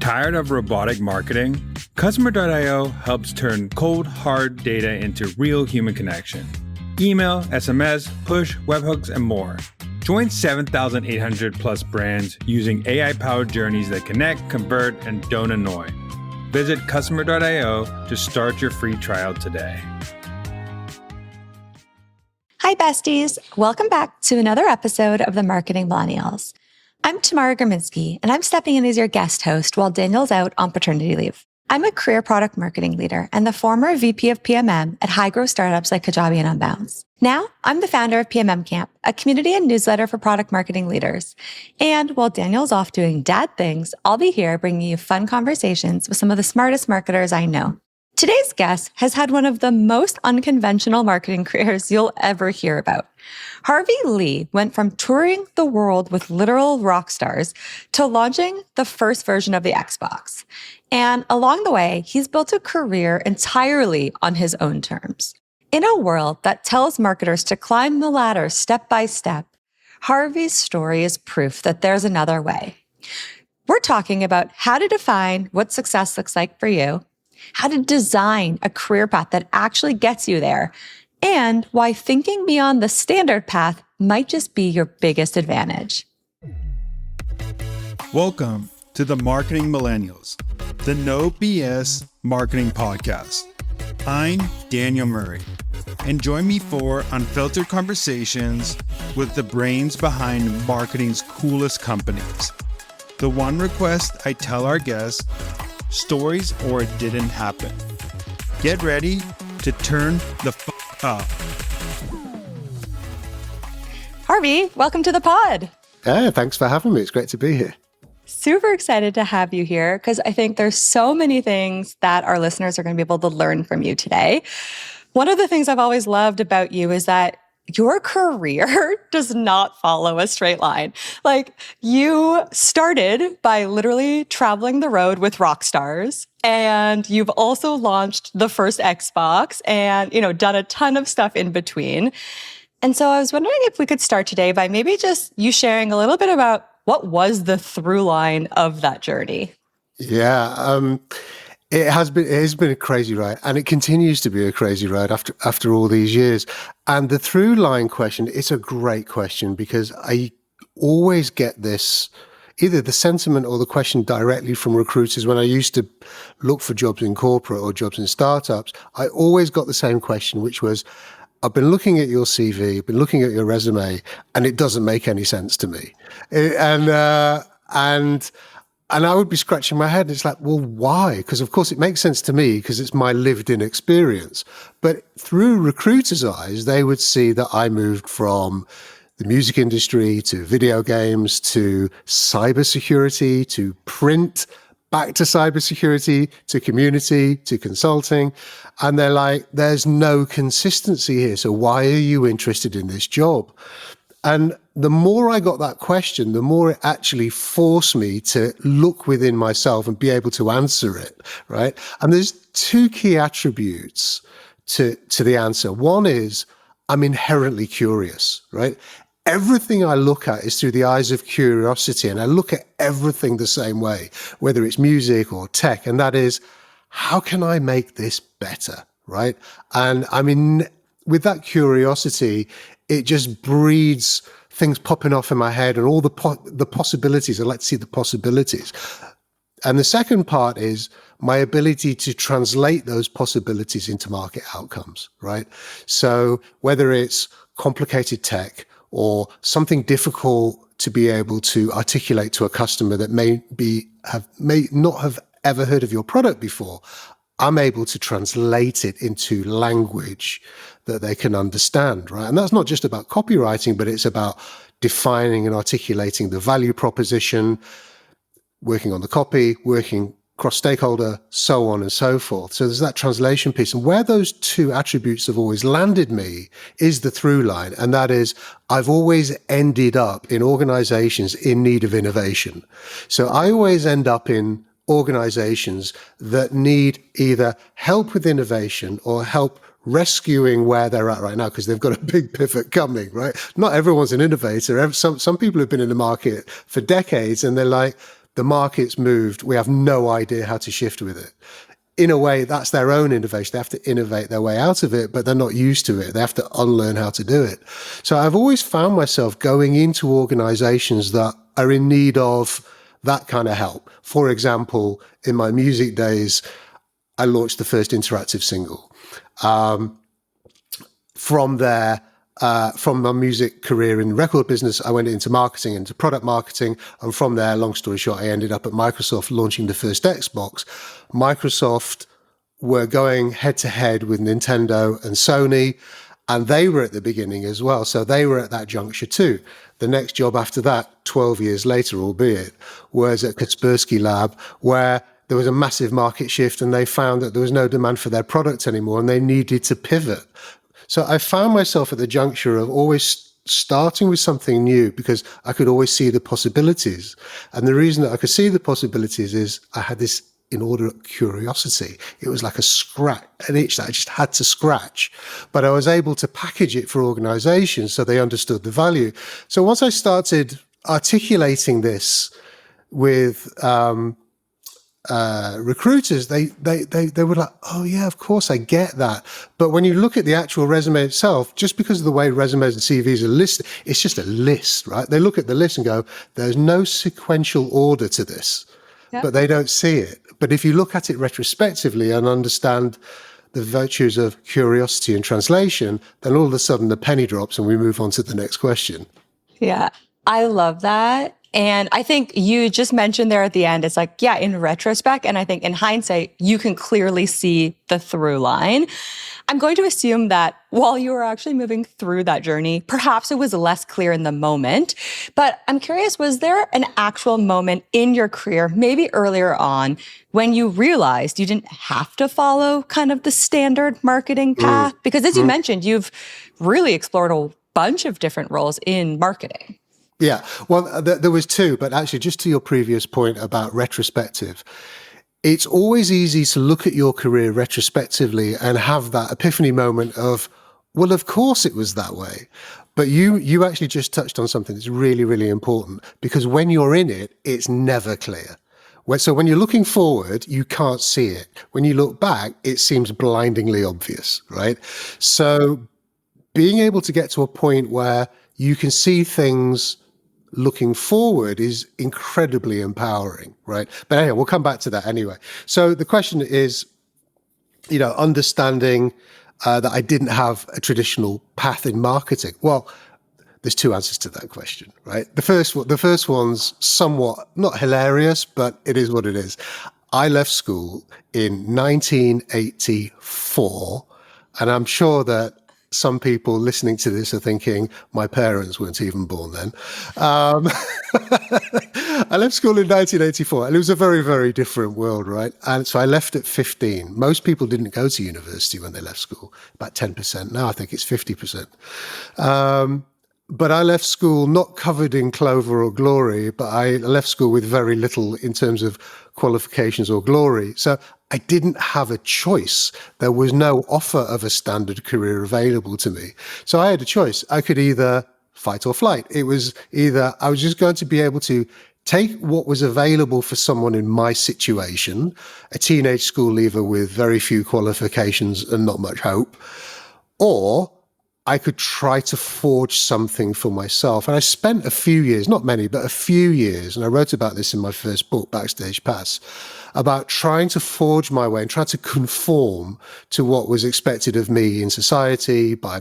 Tired of robotic marketing? Customer.io helps turn cold, hard data into real human connection. Email, SMS, push, webhooks, and more. Join 7,800 plus brands using AI-powered journeys that connect, convert, and don't annoy. Visit customer.io to start your free trial today. Hi, besties. Welcome back to another episode of the Marketing Millennials. I'm Tamara Gurminski, and I'm stepping in as your guest host while Daniel's out on paternity leave. I'm a career product marketing leader and the former VP of PMM at high-growth startups like Kajabi and Unbounce. Now, I'm the founder of PMM Camp, a community and newsletter for product marketing leaders. And while Daniel's off doing dad things, I'll be here bringing you fun conversations with some of the smartest marketers I know. Today's guest has had one of the most unconventional marketing careers you'll ever hear about. Harvey Lee went from touring the world with literal rock stars to launching the first version of the Xbox. And along the way, he's built a career entirely on his own terms. In a world that tells marketers to climb the ladder step by step, Harvey's story is proof that there's another way. We're talking about how to define what success looks like for you, how to design a career path that actually gets you there, and why thinking beyond the standard path might just be your biggest advantage. Welcome to the Marketing Millennials, the No BS Marketing Podcast. I'm Daniel Murray, and join me for unfiltered conversations with the brains behind marketing's coolest companies. The one request I tell our guests: stories or it didn't happen. Get ready to turn the up. Harvey, welcome to the pod. Thanks for having me. It's great to be here. Super excited to have you here because I think there's so many things that our listeners are going to be able to learn from you today. One of the things I've always loved about you is that your career does not follow a straight line. Like, you started by literally traveling the road with rock stars, and you've also launched the first Xbox and, done a ton of stuff in between. And so I was wondering if we could start today by maybe just you sharing a little bit about what was the through line of that journey. Yeah, it has been a crazy ride, and it continues to be a crazy ride after all these years. And the through line question, it's a great question because I always get this, either the sentiment or the question directly from recruiters. When I used to look for jobs in corporate or jobs in startups, I always got the same question, which was, I've been looking at your CV, I've been looking at your resume, and it doesn't make any sense to me. And I would be scratching my head. It's like, well, why? Because of course it makes sense to me because it's my lived in experience. But through recruiters' eyes, they would see that I moved from the music industry to video games to cybersecurity to print, back to cybersecurity to community to consulting. And they're like, there's no consistency here. So why are you interested in this job? And the more I got that question, the more it actually forced me to look within myself and be able to answer it, right? And there's two key attributes to the answer. One is I'm inherently curious, right? Everything I look at is through the eyes of curiosity, and I look at everything the same way, whether it's music or tech, and that is, how can I make this better, right? And I mean, with that curiosity, it just breeds things popping off in my head and all the possibilities. I like to see the possibilities. And the second part is my ability to translate those possibilities into market outcomes, right? So whether it's complicated tech or something difficult to be able to articulate to a customer that may not have ever heard of your product before, I'm able to translate it into language that they can understand, right? And that's not just about copywriting, but it's about defining and articulating the value proposition, working on the copy, working cross-stakeholder, so on and so forth. So there's that translation piece. And where those two attributes have always landed me is the through line. And that is, I've always ended up in organizations in need of innovation. So I always end up in organizations that need either help with innovation or help rescuing where they're at right now, because they've got a big pivot coming, right? Not everyone's an innovator. Some people have been in the market for decades and they're like, the market's moved, we have no idea how to shift with it. In a way, that's their own innovation. They have to innovate their way out of it, but they're not used to it. They have to unlearn how to do it. So I've always found myself going into organizations that are in need of that kind of help. For example, in my music days, I launched the first interactive single. From there, from my music career in the record business, I went into marketing, into product marketing. And from there, long story short, I ended up at Microsoft launching the first Xbox. Microsoft were going head to head with Nintendo and Sony, and they were at the beginning as well. So they were at that juncture too. The next job after that, 12 years later, albeit, was at Kaspersky Lab, where there was a massive market shift and they found that there was no demand for their product anymore and they needed to pivot. So I found myself at the juncture of always starting with something new because I could always see the possibilities. And the reason that I could see the possibilities is I had this inordinate curiosity. It was like an itch that I just had to scratch. But I was able to package it for organizations so they understood the value. So once I started articulating this with recruiters, they were like, oh yeah, of course, I get that. But when you look at the actual resume itself, just because of the way resumes and CVs are listed, it's just a list, right? They look at the list and go, there's no sequential order to this, but they don't see it. But if you look at it retrospectively and understand the virtues of curiosity and translation, then all of a sudden the penny drops and we move on to the next question. Yeah, I love that. And I think you just mentioned there at the end, it's like, yeah, in retrospect, and I think in hindsight, you can clearly see the through line. I'm going to assume that while you were actually moving through that journey, perhaps it was less clear in the moment. But I'm curious, was there an actual moment in your career, maybe earlier on, when you realized you didn't have to follow kind of the standard marketing path? Because as you mentioned, you've really explored a bunch of different roles in marketing. Yeah, well, there was two, but actually just to your previous point about retrospective, it's always easy to look at your career retrospectively and have that epiphany moment of, well, of course it was that way. But you actually just touched on something that's really, really important, because when you're in it, it's never clear. So when you're looking forward, you can't see it. When you look back, it seems blindingly obvious, right? So being able to get to a point where you can see things looking forward is incredibly empowering, right? But anyway, we'll come back to that anyway. So the question is, understanding that I didn't have a traditional path in marketing. Well, there's two answers to that question, right? The first one's somewhat not hilarious, but it is what it is. I left school in 1984, and I'm sure that some people listening to this are thinking, my parents weren't even born then. I left school in 1984, and it was a very, very different world, right? And so I left at 15. Most people didn't go to university when they left school, about 10%. Now I think it's 50%. But I left school not covered in clover or glory, but I left school with very little in terms of qualifications or glory. So I didn't have a choice. There was no offer of a standard career available to me. So I had a choice. I could either fight or flight. It was either I was just going to be able to take what was available for someone in my situation, a teenage school leaver with very few qualifications and not much hope, or I could try to forge something for myself. And I spent a few years, not many, but a few years, and I wrote about this in my first book, Backstage Pass, about trying to forge my way and try to conform to what was expected of me in society by,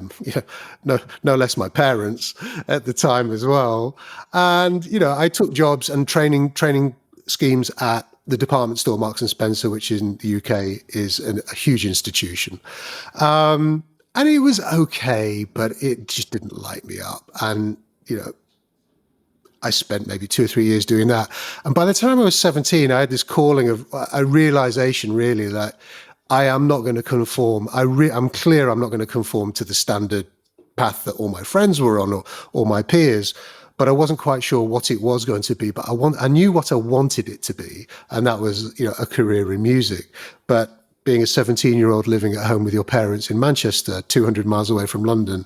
no less my parents at the time as well. And, I took jobs and training schemes at the department store Marks and Spencer, which in the UK is a huge institution. And it was okay, but it just didn't light me up. And, I spent maybe 2 or 3 years doing that. And by the time I was 17, I had this calling of a realization, really, that I am not going to conform. I'm clear I'm not going to conform to the standard path that all my friends were on or my peers. But I wasn't quite sure what it was going to be. But I knew what I wanted it to be. And that was, a career in music. But being a 17-year-old living at home with your parents in Manchester, 200 miles away from London,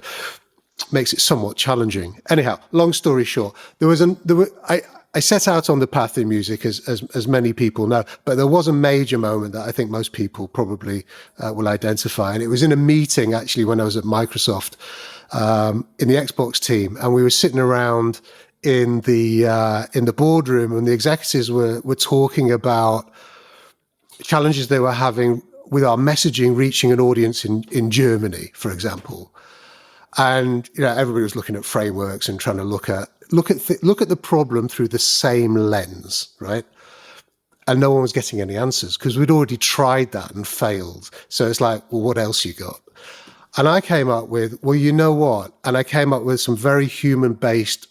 makes it somewhat challenging. Anyhow, long story short, I I set out on the path in music, as many people know, but there was a major moment that I think most people probably will identify. And it was in a meeting, actually, when I was at Microsoft, in the Xbox team. And we were sitting around in the boardroom, and the executives were talking about challenges they were having with our messaging reaching an audience in Germany, for example. And everybody was looking at frameworks and trying to look at the problem through the same lens, right? And no one was getting any answers because we'd already tried that and failed. So it's like, well, what else you got? And I came up with, well, you know what? And I came up with some very human-based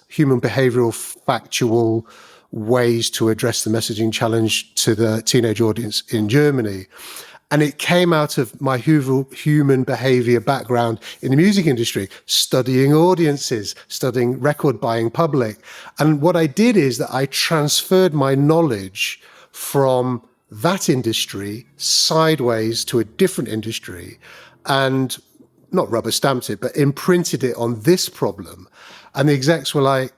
human behavioral, factual ways to address the messaging challenge to the teenage audience in Germany. And it came out of my human behavior background in the music industry, studying audiences, studying record buying public. And what I did is that I transferred my knowledge from that industry sideways to a different industry and not rubber stamped it, but imprinted it on this problem. And the execs were like,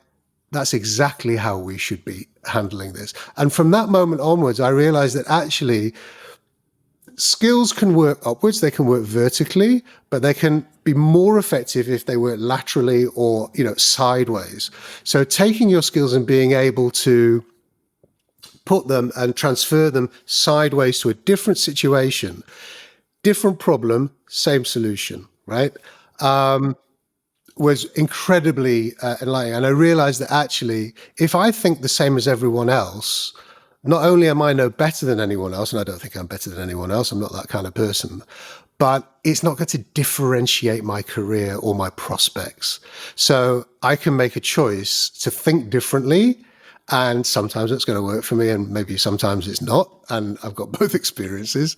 that's exactly how we should be handling this. And from that moment onwards, I realized that actually skills can work upwards, they can work vertically, but they can be more effective if they work laterally or, sideways. So taking your skills and being able to put them and transfer them sideways to a different situation, different problem, same solution, right? Was incredibly enlightening. And I realized that actually, if I think the same as everyone else, not only am I no better than anyone else, and I don't think I'm better than anyone else, I'm not that kind of person, but it's not going to differentiate my career or my prospects. So I can make a choice to think differently, and sometimes it's going to work for me, and maybe sometimes it's not, and I've got both experiences.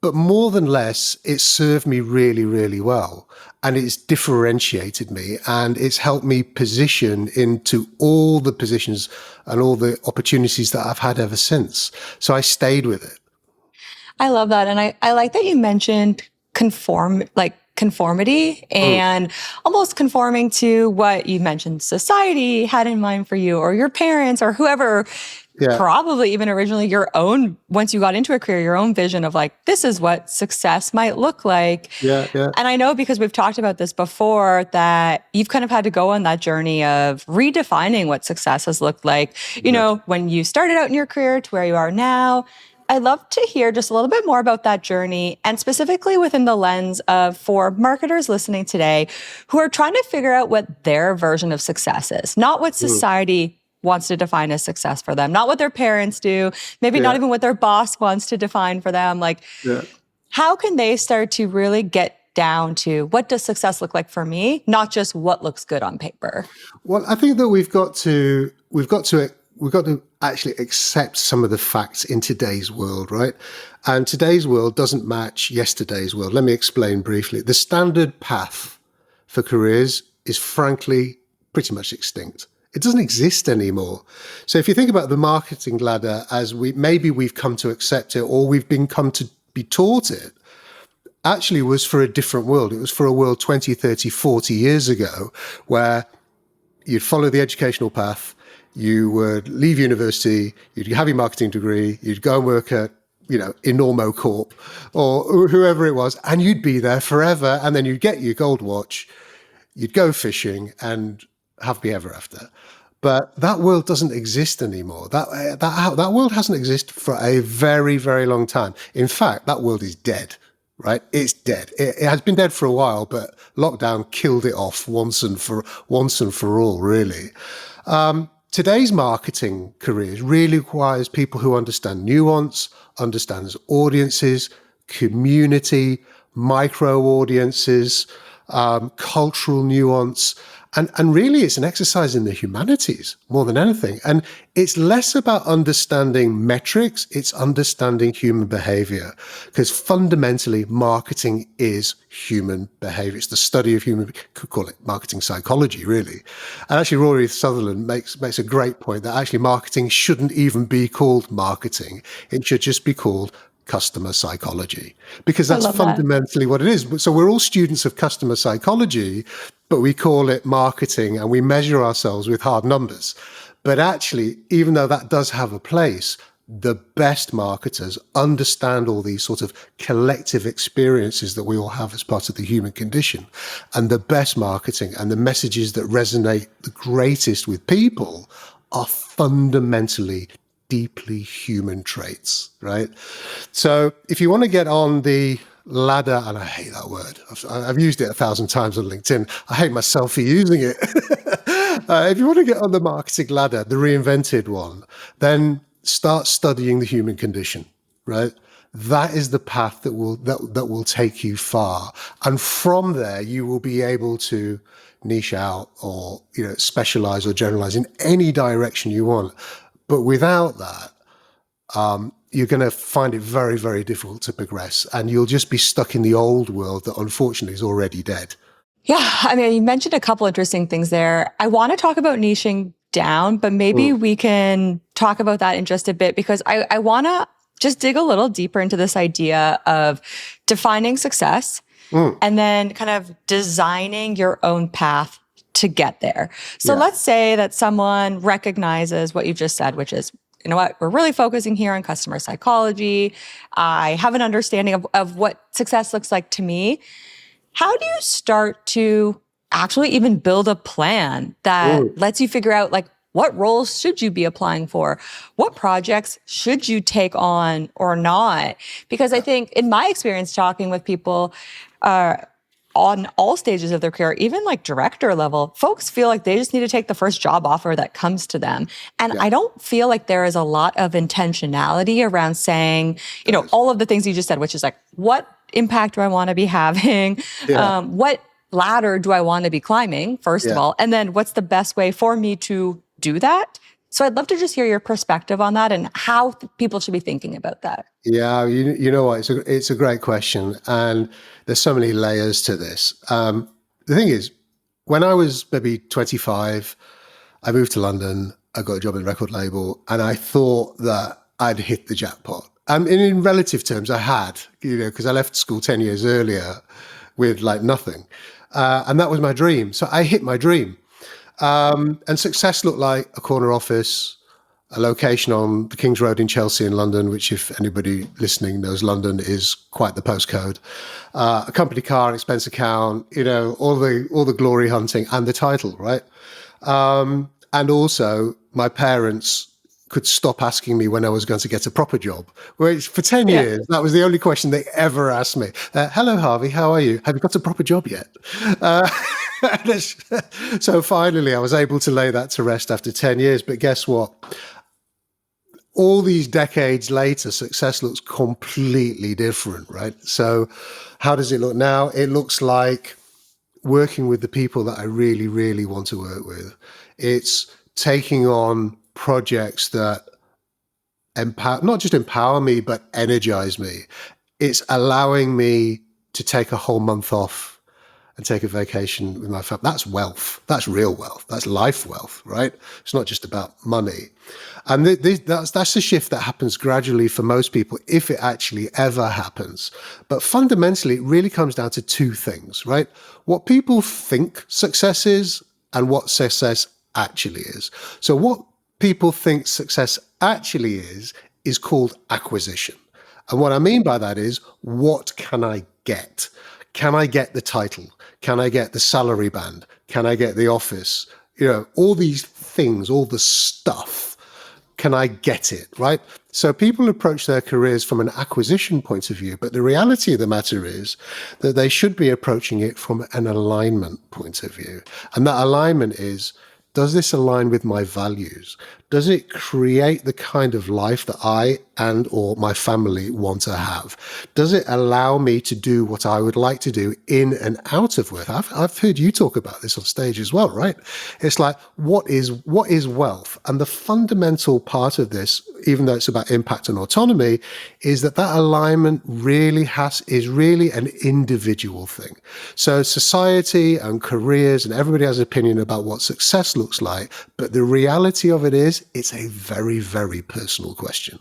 But more than less, it served me really, really well. And it's differentiated me, and it's helped me position into all the positions and all the opportunities that I've had ever since. So I stayed with it. I love that. And I like that you mentioned conformity and almost conforming to what you mentioned society had in mind for you, or your parents, or whoever. Yeah. Probably even originally your own, once you got into a career, your own vision of like, this is what success might look like. Yeah. And I know, because we've talked about this before, that you've kind of had to go on that journey of redefining what success has looked like, when you started out in your career to where you are now. I'd love to hear just a little bit more about that journey, and specifically within the lens of, for marketers listening today who are trying to figure out what their version of success is, not what society wants to define as success for them, not what their parents do, maybe not even what their boss wants to define for them. Like, how can they start to really get down to what does success look like for me, not just what looks good on paper? Well, I think that we've got to actually accept some of the facts in today's world, right? And today's world doesn't match yesterday's world. Let me explain briefly. The standard path for careers is frankly pretty much extinct. It doesn't exist anymore. So if you think about the marketing ladder as we've come to accept it, or we've come to be taught it, actually was for a different world. It was for a world 20, 30, 40 years ago, where you'd follow the educational path, you would leave university, you'd have your marketing degree, you'd go and work at, Enormo Corp or whoever it was, and you'd be there forever. And then you'd get your gold watch, you'd go fishing and happy ever after. But that world doesn't exist anymore. That world hasn't existed for a very, very long time. In fact, that world is dead, right? It's dead. It has been dead for a while, but lockdown killed it off once and for all, really. Today's marketing careers really requires people who understand nuance, understands audiences, community, micro audiences, cultural nuance. And really, it's an exercise in the humanities more than anything. And it's less about understanding metrics, it's understanding human behavior. Because fundamentally, marketing is human behavior. It's the study of human, could call it marketing psychology, really. And actually, Rory Sutherland makes a great point that actually marketing shouldn't even be called marketing. It should just be called customer psychology, because I that's love that. fundamentally what it is. So we're all students of customer psychology, but we call it marketing and we measure ourselves with hard numbers. But actually, even though that does have a place, the best marketers understand all these sort of collective experiences that we all have as part of the human condition. And the best marketing and the messages that resonate the greatest with people are fundamentally deeply human traits, right? So if you want to get on the ladder, and I hate that word, I've used it 1,000 times on LinkedIn. I hate myself for using it. If you want to get on the marketing ladder, the reinvented one, then start studying the human condition, right? That is the path that will take you far. And from there, you will be able to niche out or, specialize or generalize in any direction you want. But without that, you're going to find it very, very difficult to progress. And you'll just be stuck in the old world that unfortunately is already dead. Yeah. I mean, you mentioned a couple interesting things there. I want to talk about niching down, but maybe we can talk about that in just a bit, because I want to just dig a little deeper into this idea of defining success and then kind of designing your own path to get there. So let's say that someone recognizes what you just said, which is, you know what, we're really focusing here on customer psychology. I have an understanding of what success looks like to me. How do you start to actually even build a plan that lets you figure out, like, what roles should you be applying for? What projects should you take on or not? Because I think in my experience talking with people on all stages of their career, even like director level, folks feel like they just need to take the first job offer that comes to them. And I don't feel like there is a lot of intentionality around saying, all of the things you just said, which is like, what impact do I want to be having? What ladder do I want to be climbing, first of all? And then what's the best way for me to do that? So I'd love to just hear your perspective on that and how people should be thinking about that. Yeah, you know what? It's a great question. And there's so many layers to this. The thing is, when I was maybe 25, I moved to London, I got a job in a record label, and I thought that I'd hit the jackpot. And in relative terms, I had, because I left school 10 years earlier with like nothing. And that was my dream. So I hit my dream. And success looked like a corner office, a location on the King's Road in Chelsea in London, which, if anybody listening knows London, is quite the postcode. A company car, an expense account, all the glory hunting and the title, right? And also my parents could stop asking me when I was going to get a proper job. Which for 10 years, that was the only question they ever asked me. Hello, Harvey, how are you? Have you got a proper job yet? So finally, I was able to lay that to rest after 10 years. But guess what? All these decades later, success looks completely different, right? So how does it look now? It looks like working with the people that I really, really want to work with. It's taking on projects that not just empower me, but energize me. It's allowing me to take a whole month off and take a vacation with my family. That's wealth. That's real wealth. That's life wealth, right? It's not just about money. And that's the shift that happens gradually for most people, if it actually ever happens. But fundamentally, it really comes down to two things, right? What people think success is and what success actually is. So what people think success actually is called acquisition. And what I mean by that is, what can I get? Can I get the title? Can I get the salary band? Can I get the office? All these things, all the stuff. Can I get it, right? So people approach their careers from an acquisition point of view, but the reality of the matter is that they should be approaching it from an alignment point of view. And that alignment is, does this align with my values? Does it create the kind of life that I and or my family want to have? Does it allow me to do what I would like to do in and out of work? I've heard you talk about this on stage as well, right? It's like, what is wealth? And the fundamental part of this, even though it's about impact and autonomy, is that alignment is really an individual thing. So society and careers and everybody has an opinion about what success looks like, but the reality of it is, it's a very, very personal question,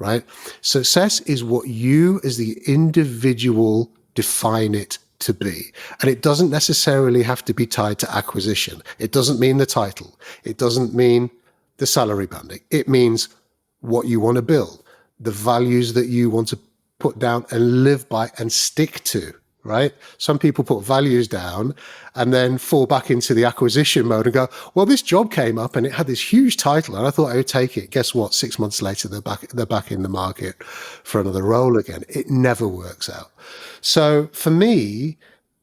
right? Success is what you as the individual define it to be. And it doesn't necessarily have to be tied to acquisition. It doesn't mean the title. It doesn't mean the salary banding. It means what you want to build, the values that you want to put down and live by and stick to, right? Some people put values down and then fall back into the acquisition mode and go, well, this job came up and it had this huge title and I thought I would take it. Guess what? 6 months later, they're back in the market for another role again. It never works out. So for me,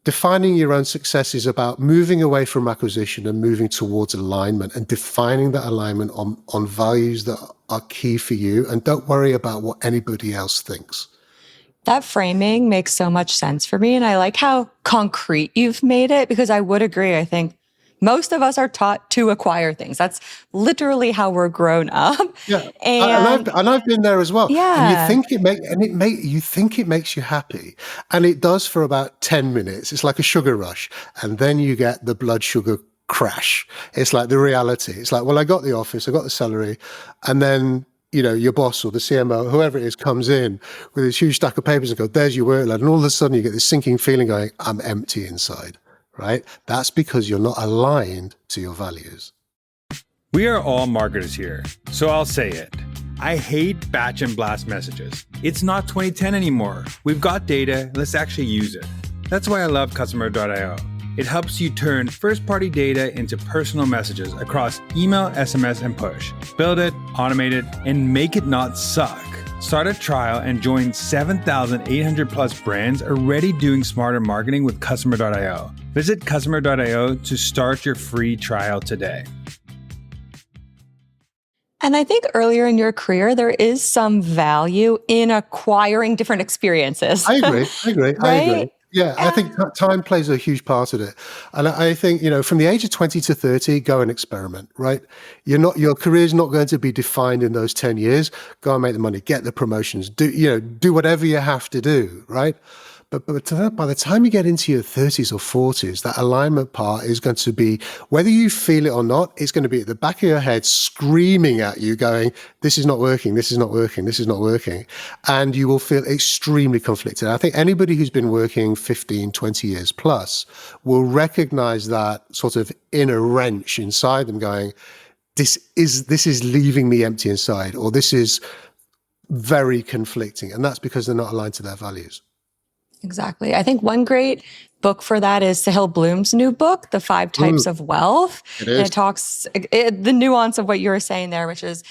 defining your own success is about moving away from acquisition and moving towards alignment and defining that alignment on values that are key for you. And don't worry about what anybody else thinks. That framing makes so much sense for me. And I like how concrete you've made it, because I would agree. I think most of us are taught to acquire things. That's literally how we're grown up. Yeah, and I've been there as well. Yeah, and you think it makes you happy, and it does for about 10 minutes. It's like a sugar rush, and then you get the blood sugar crash. It's like the reality. It's like, well, I got the office, I got the salary, and then your boss or the CMO, whoever it is, comes in with this huge stack of papers and goes, "There's your workload," and all of a sudden you get this sinking feeling going, "I'm empty inside." Right? That's because you're not aligned to your values. We are all marketers here, so I'll say it. I hate batch and blast messages. It's not 2010 anymore. We've got data, let's actually use it. That's why I love Customer.io. It helps you turn first-party data into personal messages across email, SMS, and push. Build it, automate it, and make it not suck. Start a trial and join 7,800 plus brands already doing smarter marketing with Customer.io. Visit Customer.io to start your free trial today. And I think earlier in your career, there is some value in acquiring different experiences. I agree. Right? Yeah, I think time plays a huge part of it. And I think, from the age of 20 to 30, go and experiment, right? Your career's not going to be defined in those 10 years. Go and make the money, get the promotions, do whatever you have to do, right? But by the time you get into your 30s or 40s, that alignment part is going to be, whether you feel it or not, it's going to be at the back of your head screaming at you going, this is not working, this is not working, this is not working. And you will feel extremely conflicted. I think anybody who's been working 15, 20 years plus will recognize that sort of inner wrench inside them going, this is leaving me empty inside, or this is very conflicting. And that's because they're not aligned to their values. Exactly. I think one great book for that is Sahil Bloom's new book, The 5 Types of Wealth. And it talks the nuance of what you were saying there, which is,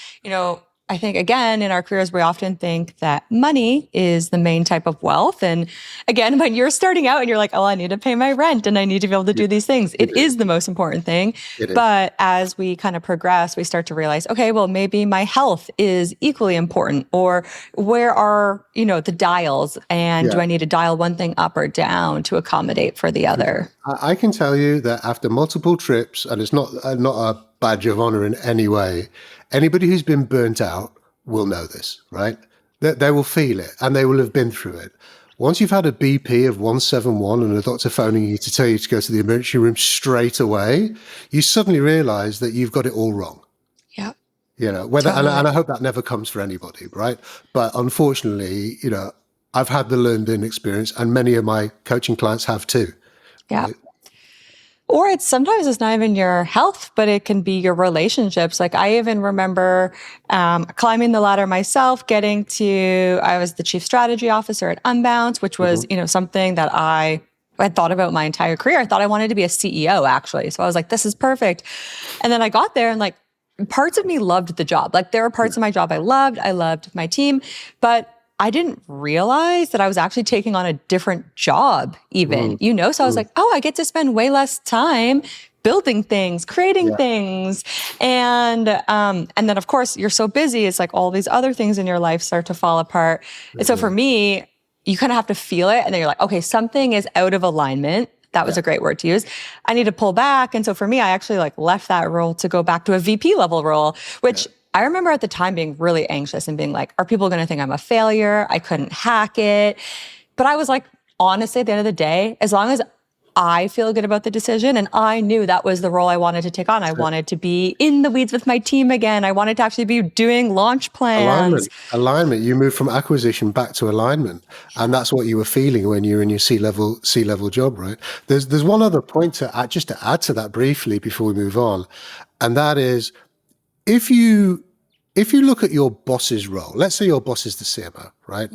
I think, again, in our careers, we often think that money is the main type of wealth. And again, when you're starting out and you're like, oh, I need to pay my rent and I need to be able to do these things, it is the most important thing. But as we kind of progress, we start to realize, okay, well, maybe my health is equally important, or where are, the dials, and do I need to dial one thing up or down to accommodate for the other? I can tell you that after multiple trips, and it's not a badge of honor in any way, anybody who's been burnt out will know this, right? They will feel it, and they will have been through it. Once you've had a BP of 171 and a doctor phoning you to tell you to go to the emergency room straight away, you suddenly realize that you've got it all wrong. Yeah. Whether, totally. and I hope that never comes for anybody, right? But unfortunately, I've had the learned in experience, and many of my coaching clients have too. Yeah. Right? Or sometimes it's not even your health, but it can be your relationships. Like I even remember climbing the ladder myself, I was the chief strategy officer at Unbounce, which was, something that I had thought about my entire career. I thought I wanted to be a CEO, actually. So I was like, this is perfect. And then I got there and parts of me loved the job. Like there were parts of my job I loved my team, but I didn't realize that I was actually taking on a different job even, So I was like, oh, I get to spend way less time building things, creating things. And then of course you're so busy. It's like all these other things in your life start to fall apart. And so for me, you kind of have to feel it. And then you're like, okay, something is out of alignment. That was a great word to use. I need to pull back. And so for me, I actually left that role to go back to a VP level role, which I remember at the time being really anxious and being like, are people going to think I'm a failure? I couldn't hack it. But I was like, honestly, at the end of the day, as long as I feel good about the decision. And I knew that was the role I wanted to take on. I wanted to be in the weeds with my team again. I wanted to actually be doing launch plans. Alignment. You move from acquisition back to alignment. And that's what you were feeling when you were in your C-level job, right? There's one other point to add to that briefly before we move on. And that is, if you look at your boss's role, let's say your boss is the CMO, right?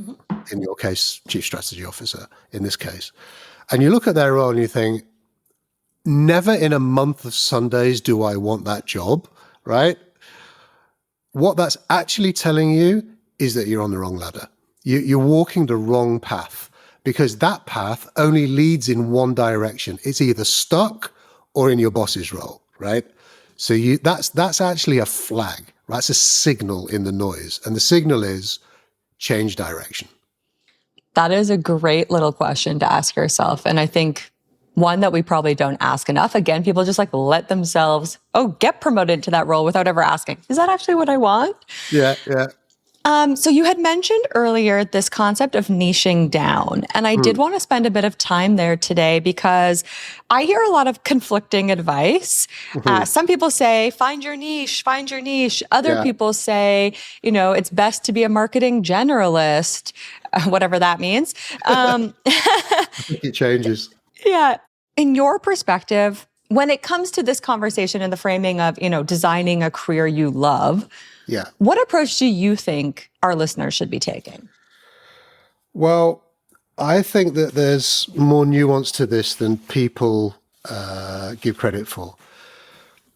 In your case, Chief Strategy Officer, in this case. And you look at their role and you think, never in a month of Sundays do I want that job, right? What that's actually telling you is that you're on the wrong ladder. You're walking the wrong path, because that path only leads in one direction. It's either stuck or in your boss's role, right? So that's actually a flag, right? It's a signal in the noise. And the signal is change direction. That is a great little question to ask yourself. And I think one that we probably don't ask enough. Again, people just like let themselves, get promoted to that role without ever asking, is that actually what I want? Yeah. So you had mentioned earlier this concept of niching down, and I did want to spend a bit of time there today because I hear a lot of conflicting advice. Some people say, find your niche. Other people say, it's best to be a marketing generalist, whatever that means. It changes. Yeah. In your perspective, when it comes to this conversation and the framing of, designing a career you love, what approach do you think our listeners should be taking? Well, I think that there's more nuance to this than people give credit for.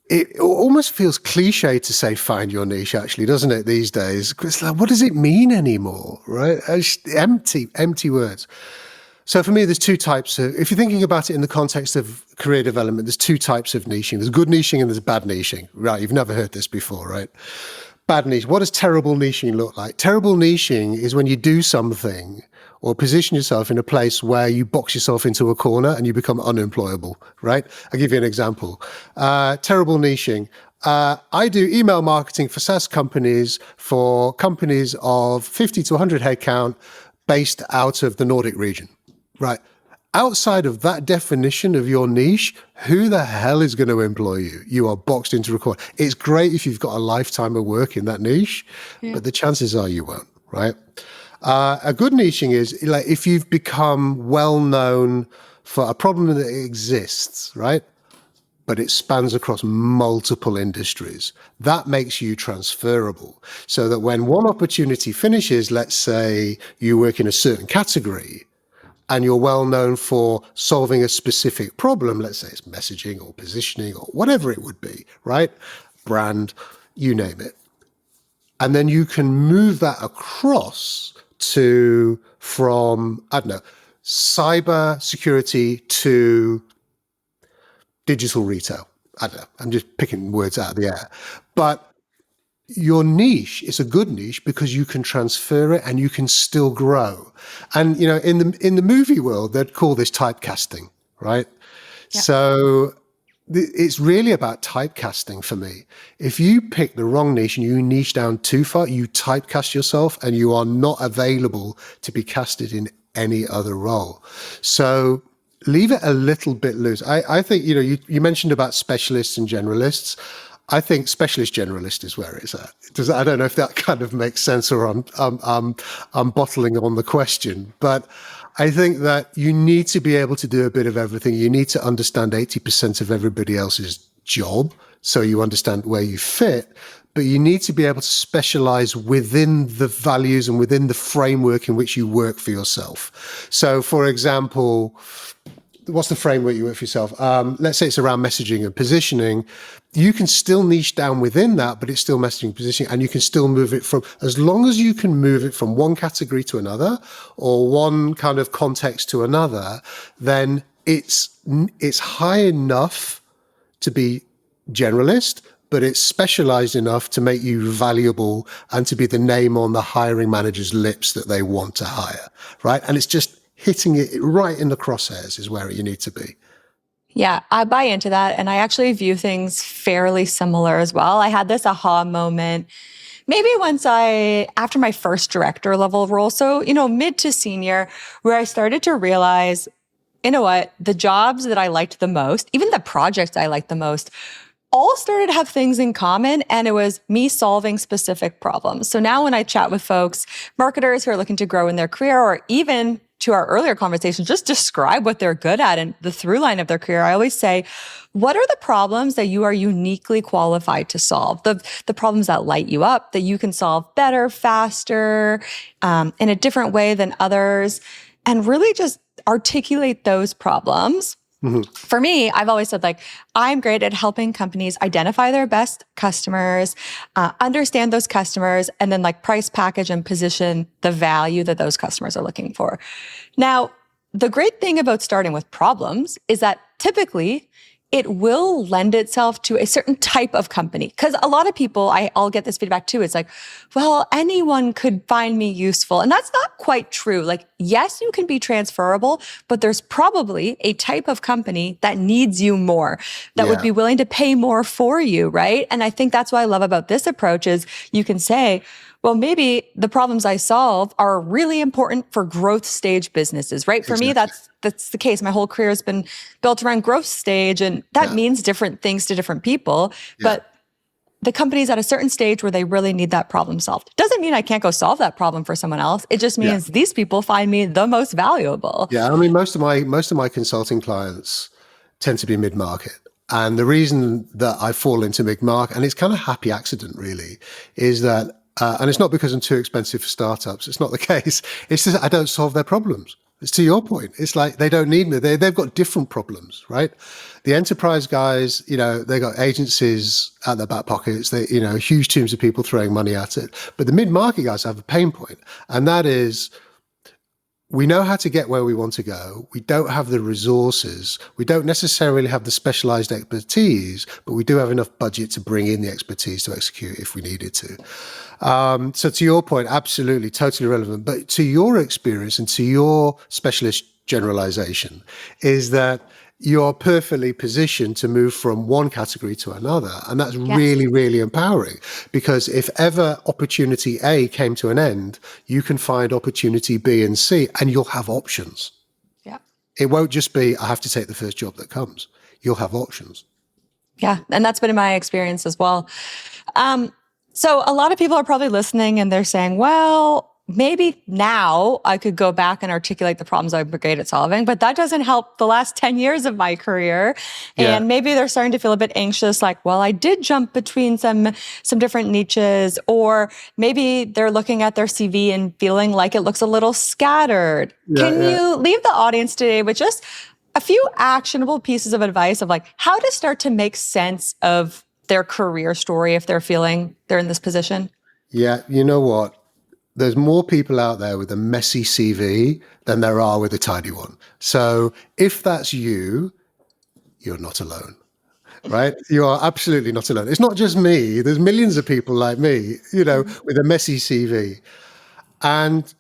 It almost feels cliche to say find your niche, actually, doesn't it, these days? It's like, what does it mean anymore, right? It's empty words. So for me, there's two types of, if you're thinking about it in the context of career development, there's two types of niching. There's good niching and there's bad niching, right? You've never heard this before, right? Bad niche. What does terrible niching look like? Terrible niching is when you do something or position yourself in a place where you box yourself into a corner and you become unemployable, right? I'll give you an example. Terrible niching. I do email marketing for SaaS companies, for companies of 50 to 100 headcount based out of the Nordic region, right? Outside of that definition of your niche, who the hell is going to employ you? You are boxed into a corner. It's great if you've got a lifetime of work in that niche, but the chances are you won't, right? A good niching is like if you've become well known for a problem that exists, right? But it spans across multiple industries. That makes you transferable. So that when one opportunity finishes, let's say you work in a certain category, and you're well known for solving a specific problem, let's say it's messaging or positioning or whatever it would be, right? Brand, you name it. And then you can move that across from, cyber security to digital retail. I don't know, I'm just picking words out of the air. But your niche is a good niche because you can transfer it and you can still grow. And, in the movie world, they'd call this typecasting, right? Yeah. So it's really about typecasting for me. If you pick the wrong niche and you niche down too far, you typecast yourself and you are not available to be casted in any other role. So leave it a little bit loose. I think, you mentioned about specialists and generalists. I think specialist generalist is where it's at. I don't know if that kind of makes sense or I'm bottling on the question, but I think that you need to be able to do a bit of everything. You need to understand 80% of everybody else's job so you understand where you fit, but you need to be able to specialize within the values and within the framework in which you work for yourself. So, for example, what's the framework you work for yourself? Let's say it's around messaging and positioning. You can still niche down within that, but it's still messaging and positioning, and you can still move it as long as you can move it from one category to another or one kind of context to another, then it's high enough to be generalist, but it's specialized enough to make you valuable and to be the name on the hiring manager's lips that they want to hire, right? And it's just hitting it right in the crosshairs is where you need to be. Yeah, I buy into that. And I actually view things fairly similar as well. I had this aha moment maybe after my first director level role, so, mid to senior, where I started to realize you know what? The jobs that I liked the most, even the projects I liked the most, all started to have things in common, and it was me solving specific problems. So now when I chat with folks, marketers who are looking to grow in their career, or even to our earlier conversation, just describe what they're good at and the through line of their career, I always say, what are the problems that you are uniquely qualified to solve? The problems that light you up, that you can solve better, faster, in a different way than others, and really just articulate those problems. Mm-hmm. For me, I've always said, like, I'm great at helping companies identify their best customers, understand those customers, and then like price, package, and position the value that those customers are looking for. Now, the great thing about starting with problems is that typically it will lend itself to a certain type of company. Because a lot of people, I'll get this feedback too. It's like, well, anyone could find me useful. And that's not quite true. Like, yes, you can be transferable, but there's probably a type of company that needs you more, that would be willing to pay more for you, right? And I think that's what I love about this approach is you can say, well, maybe the problems I solve are really important for growth stage businesses, right? For me, that's the case. My whole career has been built around growth stage, and that means different things to different people. But the company's at a certain stage where they really need that problem solved. Doesn't mean I can't go solve that problem for someone else. It just means these people find me the most valuable. Yeah, I mean, most of my consulting clients tend to be mid-market. And the reason that I fall into mid-market, and it's kind of happy accident really, is that and it's not because I'm too expensive for startups. It's not the case. It's just I don't solve their problems. It's to your point. It's like they don't need me. They've got different problems, right? The enterprise guys, they got agencies at their back pockets. They, huge teams of people throwing money at it. But the mid-market guys have a pain point, and that is, we know how to get where we want to go. We don't have the resources. We don't necessarily have the specialized expertise, but we do have enough budget to bring in the expertise to execute if we needed to. So to your point, absolutely, totally relevant. But to your experience and to your specialist generalization is that you're perfectly positioned to move from one category to another. And that's really, really empowering, because if ever opportunity A came to an end, you can find opportunity B and C, and you'll have options. Yeah. It won't just be, I have to take the first job that comes. You'll have options. Yeah. And that's been my experience as well. So a lot of people are probably listening and they're saying, well, maybe now I could go back and articulate the problems I'm great at solving, but that doesn't help the last 10 years of my career. And maybe they're starting to feel a bit anxious, like, well, I did jump between some different niches, or maybe they're looking at their CV and feeling like it looks a little scattered. Can you leave the audience today with just a few actionable pieces of advice of like how to start to make sense of their career story if they're feeling they're in this position? Yeah, you know what? There's more people out there with a messy CV than there are with a tidy one. So if that's you, you're not alone, right? You are absolutely not alone. It's not just me. There's millions of people like me, with a messy CV. And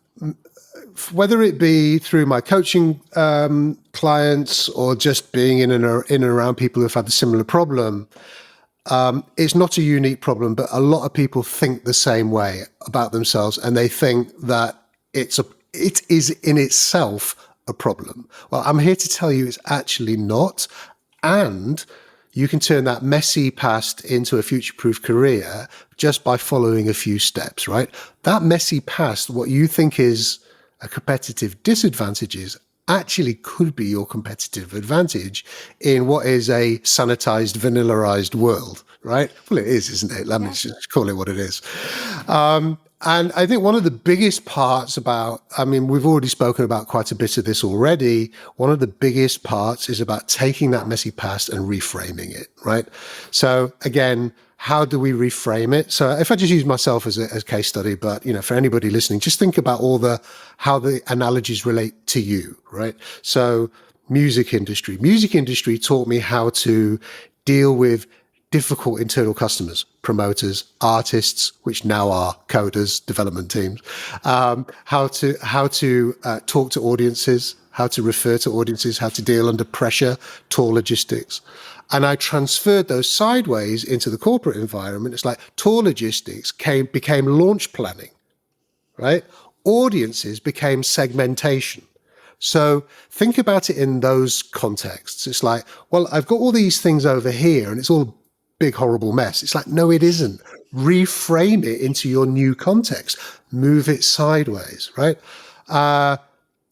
whether it be through my coaching clients or just being in and around people who've had a similar problem, it's not a unique problem, but a lot of people think the same way about themselves, and they think that it is in itself a problem. Well, I'm here to tell you it's actually not, and you can turn that messy past into a future-proof career just by following a few steps, right? That messy past, what you think is a competitive disadvantage, actually could be your competitive advantage in what is a sanitized, vanillaized world, right? Well, it is, isn't it? Let me just call it what it is. And I think one of the biggest parts we've already spoken about quite a bit of this already. One of the biggest parts is about taking that messy past and reframing it, right? So again, how do we reframe it? So if I just use myself as a case study, but for anybody listening, just think about how the analogies relate to you, right? So music industry taught me how to deal with difficult internal customers, promoters, artists, which now are coders, development teams, how to talk to audiences, how to refer to audiences, how to deal under pressure, tour logistics. And I transferred those sideways into the corporate environment. It's like tour logistics became launch planning, right? Audiences became segmentation. So think about it in those contexts. It's like, well, I've got all these things over here and it's all a big, horrible mess. It's like, no, it isn't. Reframe it into your new context. Move it sideways, right?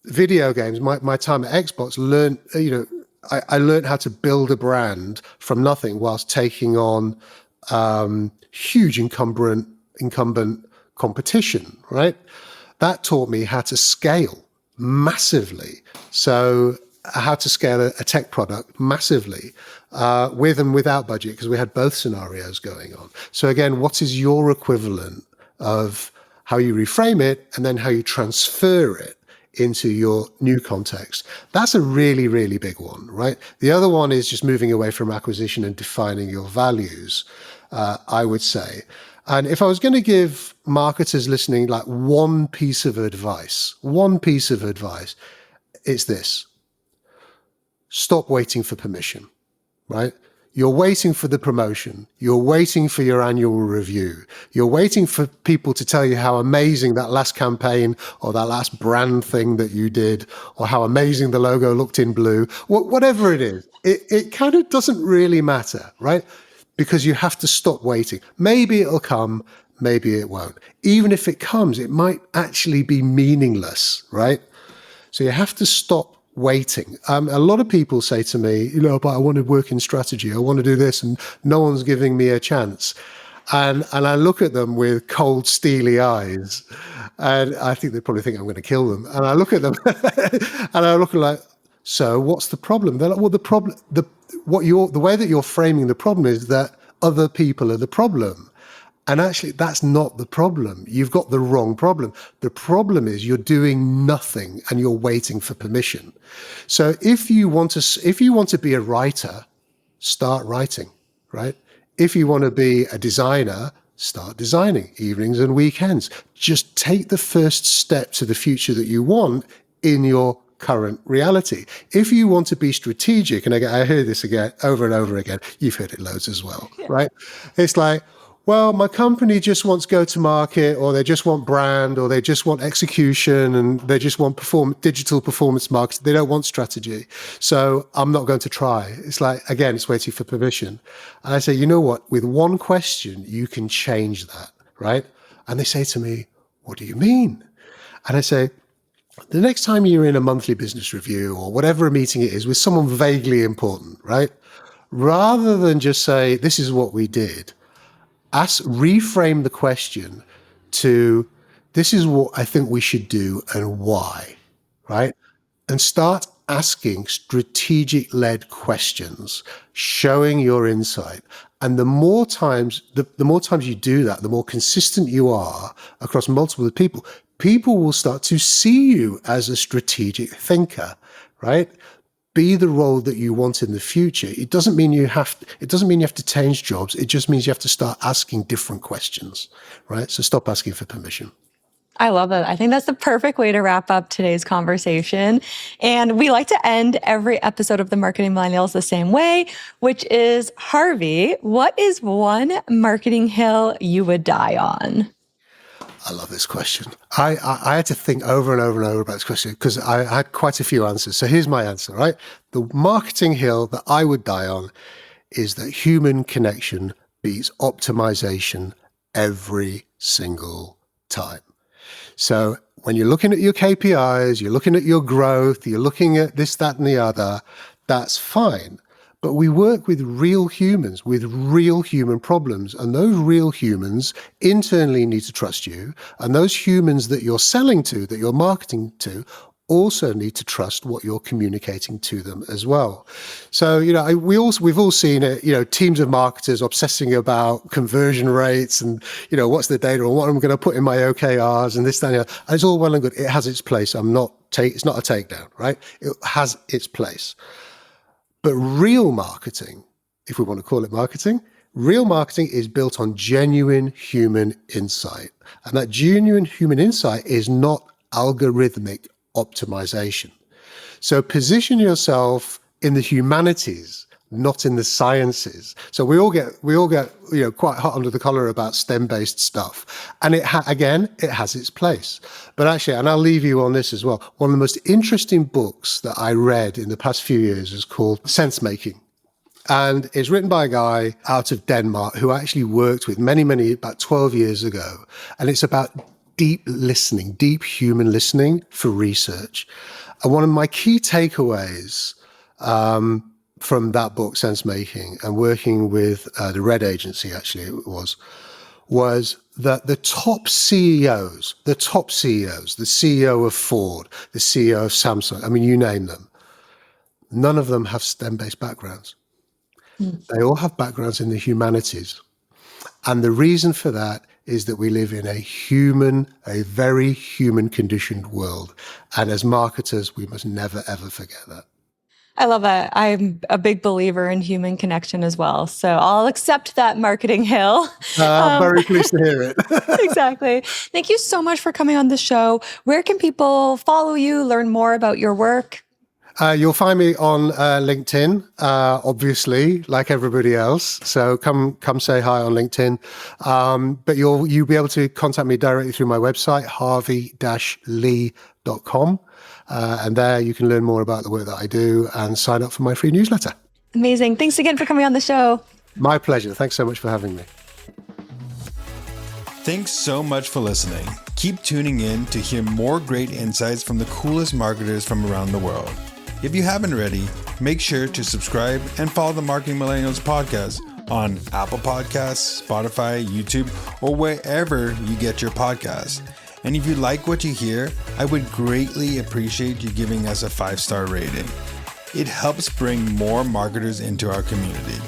Video games, my time at Xbox, I learned how to build a brand from nothing whilst taking on huge incumbent competition, right? That taught me how to scale massively. So how to scale a tech product massively with and without budget, because we had both scenarios going on. So again, what is your equivalent of how you reframe it and then how you transfer it into your new context? That's a really, really big one, right? The other one is just moving away from acquisition and defining your values, I would say. And if I was going to give marketers listening like one piece of advice, it's this. Stop waiting for permission, right? You're waiting for the promotion. You're waiting for your annual review. You're waiting for people to tell you how amazing that last campaign or that last brand thing that you did, or how amazing the logo looked in blue, whatever it is. It kind of doesn't really matter, right? Because you have to stop waiting. Maybe it'll come, maybe it won't. Even if it comes, it might actually be meaningless, right? So you have to stop waiting. A lot of people say to me, but I want to work in strategy. I want to do this, and no one's giving me a chance. And I look at them with cold, steely eyes, and I think they probably think I'm going to kill them. And I look at them, and I look like, so what's the problem? They're like, well, the way that you're framing the problem is that other people are the problem. And actually, that's not the problem. You've got the wrong problem. The problem is you're doing nothing and you're waiting for permission. So if you want to be a writer, start writing, right? If you want to be a designer, start designing evenings and weekends. Just take the first step to the future that you want in your current reality. If you want to be strategic, and I hear this again over and over again, you've heard it loads as well, right? It's like, well, my company just wants go to market, or they just want brand, or they just want execution, and they just want digital performance marketing. They don't want strategy. So I'm not going to try. It's like, again, it's waiting for permission. And I say, you know what? With one question, you can change that, right? And they say to me, what do you mean? And I say, the next time you're in a monthly business review or whatever meeting it is with someone vaguely important, right? Rather than just say, this is what we did, reframe the question to, this is what I think we should do and why, right? And start asking strategic-led questions, showing your insight. And the more times you do that, the more consistent you are across multiple people, people will start to see you as a strategic thinker, right? Be the role that you want in the future. It doesn't mean you have to change jobs. It just means you have to start asking different questions, right? So stop asking for permission. I love it. I think that's the perfect way to wrap up today's conversation. And we like to end every episode of the Marketing Millennials the same way, which is, Harvey, what is one marketing hill you would die on? I love this question. I had to think over and over and over about this question because I had quite a few answers. So here's my answer, right? The marketing hill that I would die on is that human connection beats optimization every single time. So when you're looking at your KPIs, you're looking at your growth, you're looking at this, that, and the other, that's fine. But we work with real humans, with real human problems. And those real humans internally need to trust you. And those humans that you're selling to, that you're marketing to, also need to trust what you're communicating to them as well. So, we've all seen it, teams of marketers obsessing about conversion rates and, what's the data or what I'm going to put in my OKRs and this, that, and the other. And it's all well and good. It has its place. It's not a takedown, right? It has its place. But real marketing, if we want to call it marketing, real marketing is built on genuine human insight. And that genuine human insight is not algorithmic optimization. So position yourself in the humanities, not in the sciences. So we all get quite hot under the collar about STEM-based stuff. And it has its place. But actually, and I'll leave you on this as well, one of the most interesting books that I read in the past few years is called Sense Making. And it's written by a guy out of Denmark who I actually worked with about 12 years ago. And it's about deep listening, deep human listening for research. And one of my key takeaways from that book, Sense Making, and working with the Red Agency, actually, it was that the top CEOs, the CEO of Ford, the CEO of Samsung, I mean, you name them, none of them have STEM-based backgrounds. They all have backgrounds in the humanities. And the reason for that is that we live in a very human conditioned world. And as marketers, we must never, ever forget that. I love that. I'm a big believer in human connection as well. So I'll accept that marketing hill. I'm very pleased to hear it. Exactly. Thank you so much for coming on the show. Where can people follow you, learn more about your work? You'll find me on LinkedIn, obviously, like everybody else. So come say hi on LinkedIn. But you'll be able to contact me directly through my website, harvey-lee.com. And there you can learn more about the work that I do and sign up for my free newsletter. Amazing. Thanks again for coming on the show. My pleasure. Thanks so much for having me. Thanks so much for listening. Keep tuning in to hear more great insights from the coolest marketers from around the world. If you haven't already, make sure to subscribe and follow the Marketing Millennials podcast on Apple Podcasts, Spotify, YouTube, or wherever you get your podcasts. And if you like what you hear, I would greatly appreciate you giving us a 5-star rating. It helps bring more marketers into our community.